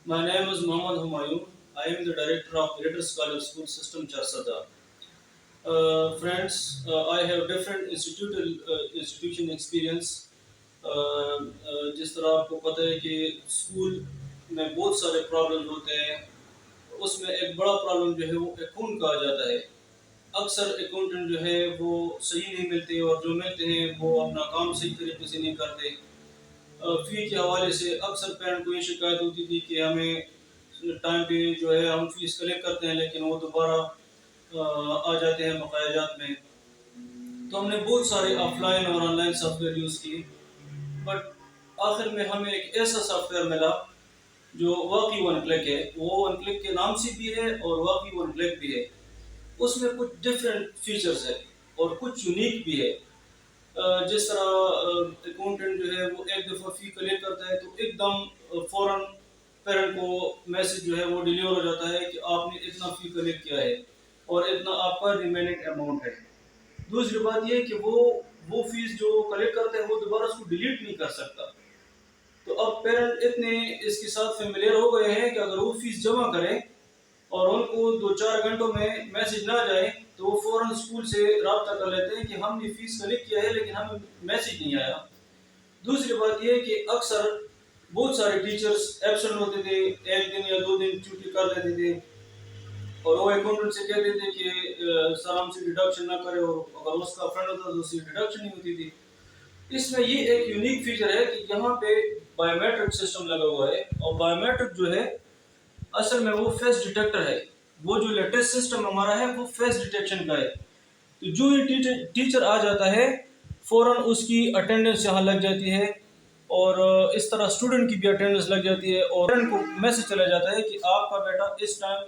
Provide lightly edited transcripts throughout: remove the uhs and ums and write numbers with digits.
My name is Mohammad Humayun. I am the director of Greater Scholar School System Charsada. Friends, I have different institution experience. जिस तरह आपको पता है कि school में बहुत सारे प्रॉब्लम होते हैं, उसमें एक बड़ा प्रॉब्लम जो है वो अकाउंट का आ जाता है। अक्सर अकाउंटेंट जो है वो सही नहीं मिलते और जो मिलते हैं वो अपना काम सही तरीके से नहीं करते। फ़ी के हवाले से अक्सर पेरेंट को ये शिकायत होती थी कि हमें टाइम पे जो है हम फ़ीस कलेक्ट करते हैं लेकिन वो दोबारा आ जाते हैं बकायाजात में। तो हमने बहुत सारे ऑफलाइन और ऑनलाइन सॉफ्टवेयर यूज़ किए, बट आखिर में हमें एक ऐसा सॉफ्टवेयर मिला जो वाकई वन क्लिक है। वो वन क्लिक के नाम से भी है और वाकई वन क्लिक भी है। उसमें कुछ डिफरेंट फीचर्स है और कुछ यूनिक भी है। जिस तरह अकाउंटेंट जो है वो एक दफ़ा फ़ी कलेक्ट करता है तो एकदम फ़ौरन पेरेंट को मैसेज जो है वो डिलीवर हो जाता है कि आपने इतना फ़ी कलेक्ट किया है और इतना आपका रिमेनिंग अमाउंट है। दूसरी बात ये है कि वो फीस जो कलेक्ट करता है वो दोबारा उसको डिलीट नहीं कर सकता। तो अब पेरेंट इतने इसके साथ फेमिलियर हो गए हैं कि अगर वो फीस जमा करें और उनको 2-4 घंटों में मैसेज ना जाए तो वो फ़ौरन स्कूल से रब्ता कर लेते हैं कि हमने फ़ीस कलेक्ट किया है लेकिन हमें मैसेज नहीं आया। दूसरी बात यह है कि अक्सर बहुत सारे टीचर्स एब्सेंट होते थे, 1 दिन या 2 दिन छुट्टी कर लेते थे और वो अकाउंटेंट से कहते थे कि सर हमसे डिडक्शन ना करे, और अगर उसका फ्रेंड होता तो उससे डिडक्शन नहीं होती थी। इसमें ये एक यूनिक फीचर है कि यहाँ पे बायोमेट्रिक सिस्टम लगा हुआ है और बायोमेट्रिक जो है असल में वो फेस डिटेक्टर है। वो जो लेटेस्ट सिस्टम हमारा है वो फेस डिटेक्शन का है। तो जो ही टीचर आ जाता है फ़ौरन उसकी अटेंडेंस यहाँ लग जाती है और इस तरह स्टूडेंट की भी अटेंडेंस लग जाती है और पेरेंट को मैसेज चला जाता है कि आपका बेटा इस टाइम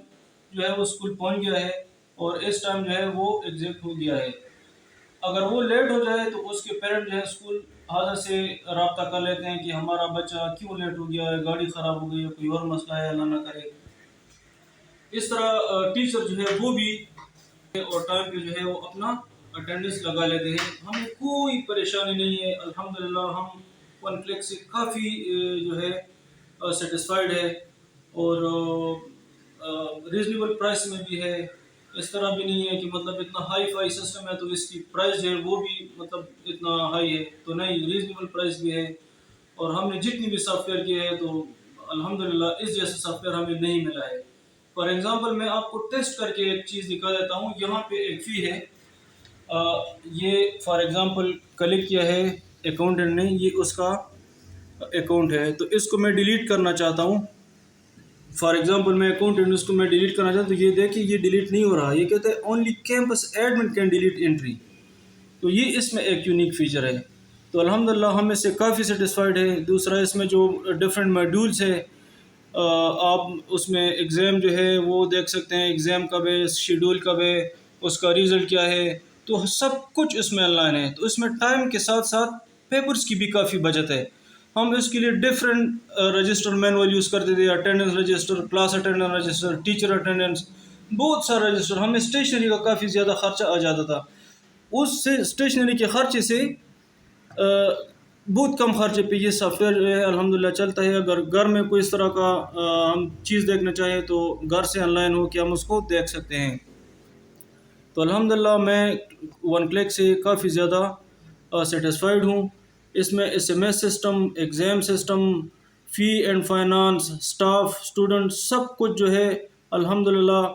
जो है वो स्कूल पहुँच गया है और इस टाइम जो है वो एग्जिट हो गया है। अगर वो लेट हो जाए तो उसके पेरेंट जो है स्कूल हाजिर से रब्ता कर लेते हैं कि हमारा बच्चा क्यों लेट हो गया है, गाड़ी ख़राब हो गई है, कोई और मसला है, अल्लाह ना करे। इस तरह टीचर जो है वो भी और टाइम पे जो है वो अपना अटेंडेंस लगा लेते हैं। हमें कोई परेशानी नहीं है, अल्हम्दुलिल्लाह हम वन क्लिक से काफ़ी जो है सेटिस्फाइड है और रीज़नेबल प्राइस में भी है। इस तरह भी नहीं है कि मतलब इतना हाई फाई सिस्टम है तो इसकी प्राइस जो है वो भी मतलब इतना हाई है, तो नहीं, रीज़नेबल प्राइस भी है। और हमने जितनी भी सॉफ्टवेयर किए हैं तो अल्हम्दुलिल्लाह इस जैसा सॉफ्टवेयर हमें नहीं मिला है। फॉर एग्जांपल मैं आपको टेस्ट करके एक चीज़ दिखा देता हूँ। यहाँ पे एक फ़ी है, ये फॉर एग्जांपल कलेक्ट किया है अकाउंटेंट ने, ये उसका अकाउंट है तो इसको मैं डिलीट करना चाहता हूँ। फॉर एग्जांपल मैं अकाउंटेंट उसको मैं डिलीट करना चाहता हूँ तो ये देखिए ये डिलीट नहीं हो रहा। ये कहते हैं only campus admin can delete entry. तो ये इसमें एक यूनिक फीचर है। तो अल्हम्दुलिल्लाह हम इससे काफ़ी सेटिस्फाइड है। दूसरा इसमें जो डिफरेंट मॉड्यूल्स है, आप उसमें एग्ज़ाम जो है वो देख सकते हैं, एग्ज़ाम कब है, शेड्यूल कब है, उसका रिज़ल्ट क्या है, तो सब कुछ इसमें ऑनलाइन है। तो इसमें टाइम के साथ साथ पेपर्स की भी काफ़ी बचत है। हम इसके लिए डिफरेंट रजिस्टर मैनुअल यूज़ करते थे, attendance register, class attendance register, teacher attendance, बहुत सारा रजिस्टर। हमें स्टेशनरी का काफ़ी ज़्यादा खर्चा आ जाता था। उससे स्टेशनरी के खर्चे से बहुत कम खर्चे पे ये सॉफ्टवेयर जो है अल्हम्दुलिल्लाह चलता है। अगर घर में कोई इस तरह का हम चीज़ देखना चाहें तो घर से ऑनलाइन हो के हम उसको देख सकते हैं। तो अल्हम्दुलिल्लाह मैं वन क्लिक से काफ़ी ज़्यादा सेटिस्फाइड हूँ। इसमें SMS system, exam system, fee and finance, staff, student, सब कुछ जो है अल्हम्दुलिल्लाह